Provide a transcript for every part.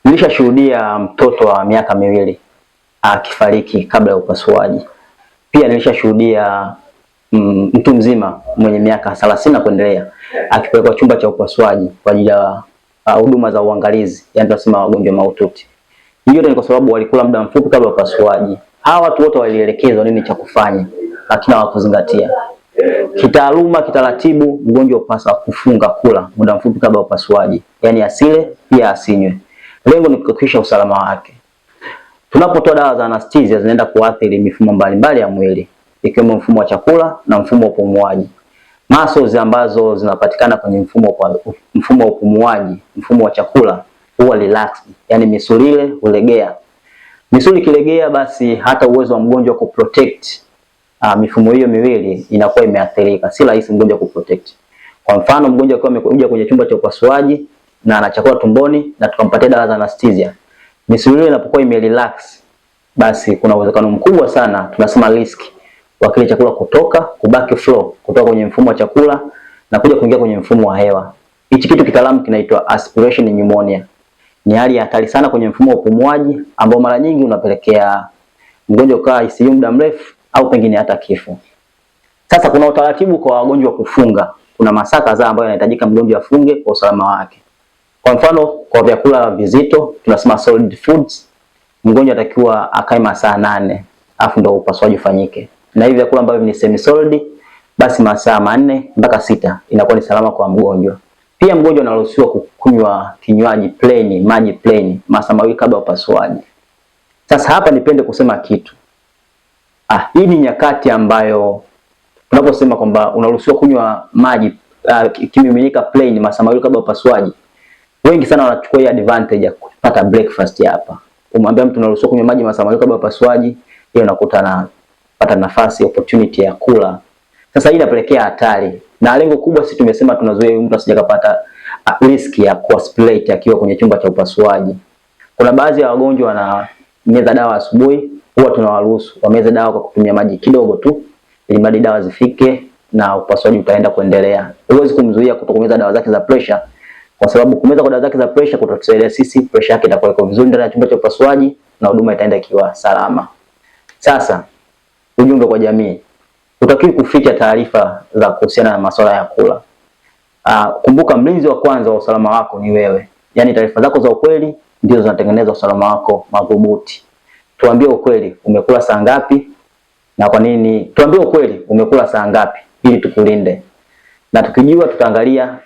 Nilishashuhudia mtoto wa miaka miwili akifariki kabla ya upasuaji. Pia nilishashuhudia mtu mzima mwenye miaka 30 na kuendelea akipelekwa chumba cha upasuaji kwa ajili ya huduma za uangalizi, yani tunasema wagonjwa mahututi. Hiyo ni kwa sababu walikula muda mfupi kabla ya upasuaji. Hawa watu wote walielekezwa nini cha kufanya, lakini hawakuzingatia. Kitaaluma, kitaratibu, mgonjwa upasa kufunga kula muda mfupi kabla ya upasuaji, yani asile pia asinywe. Lengo ni kuhakikisha usalama wake. Tunapotoa dawa za anesthesia zinaenda kuathiri mifumo mbalimbali ya mwili, ikiwemo mfumo wa chakula na mfumo wa upumuaji. Muscles ambazo zinapatikana kwenye mfumo wa upumuaji, mfumo wa chakula huwa relaxed, yani misuli ile hulegea. Misuli kilegea, basi hata uwezo wa mgonjwa kuprotect mifumo hiyo miwili inakuwa imeathirika. Si rahisi mgonjwa kuprotect. Kwa mfano, mgonjwa akiwa amekuja kwenye chumba cha upasuaji na ana chakula tumboni na tukampatia dawa za anesthesia, misuli ile inapokuwa imerelax, basi kuna uwezekano mkubwa sana, tunasema risk, wa kile chakula kubaki flow kutoka kwenye mfumo wa chakula na kuja kuingia kwenye mfumo wa hewa. Hichi kitu kitaalamu kinaitwa aspiration pneumonia. Ni hali ya hatari sana kwenye mfumo wa upumuaji ambao mara nyingi unapelekea mgonjwa kukaa ICU muda mrefu au pengine hata kifo. Sasa kuna utaratibu kwa wagonjwa kufunga. Kuna masaa kadhaa ambayo yanahitajika mgonjwa afunge kwa usalama wake. Kwa mfano, kwa vyakula vizito tunasema solid foods, mgonjwa atakiwa akae masaa 8 afu ndio upasuaji ufanyike. Na hivi vyakula ambavyo ni semi solid, basi masaa 4 mpaka 6 inakuwa ni salama kwa mgonjwa. Pia mgonjwa anaruhusiwa kukunywa kinywaji plain, maji plain masaa 2 kabla ya upasuaji. Sasa hapa nipende kusema kitu. Hii ni nyakati ambayo tunaposema kwamba unaruhusiwa kunywa maji kimiminika plain masaa 2 kabla ya upasuaji. Wengi sana wanachukua hii advantage ya kupata breakfast hapa. Umwambia mtu unaruhusiwa kunywa maji masaa 2 kabla ya upasuaji, hiyo unakuta anapata nafasi, opportunity ya kula. Sasa hii inapelekea hatari. Na lengo kubwa sisi tumesema tunazuia mtu asije kupata risk ya kuaspirate akiwa kwenye chumba cha upasuaji. Kuna baadhi ya wagonjwa wanameza dawa asubuhi, huwa tunawaruhusu wameze dawa kwa kutumia maji kidogo tu, ili mradi dawa zifike na upasuaji utaenda kuendelea. Huwezi kumzuia kutokumeza dawa zake za pressure, kwa sababu kumeza kwa dawa zake za pressure kutatusaidia sisi pressure yake itakuwa iko vizuri ndani ya chumba cha upasuaji na huduma itaenda ikiwa salama. Sasa ujumbe kwa jamii, utakiwi kuficha taarifa za kuhusiana na masuala ya kula. Kumbuka, mlinzi wa kwanza wa usalama wako ni wewe. Yaani taarifa zako za ukweli ndizo zinatengeneza usalama wako madhubuti. Tuambie ukweli, umekula saa ngapi na kwa nini? Tuambie ukweli, umekula saa ngapi ili tukulinde. Na tukijua tutaangalia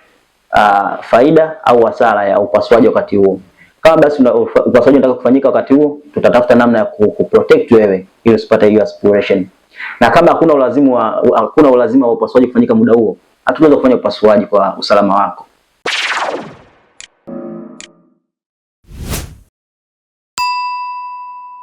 faida au hasara ya upasuaji wakati huo. Kama basi upasuaji unataka kufanyika wakati huo, tutatafuta namna ya kuprotect wewe ili usipate hiyo aspiration. Na kama hakuna ulazima wa upasuaji kufanyika muda huo, hatutaweza kufanya upasuaji kwa usalama wako.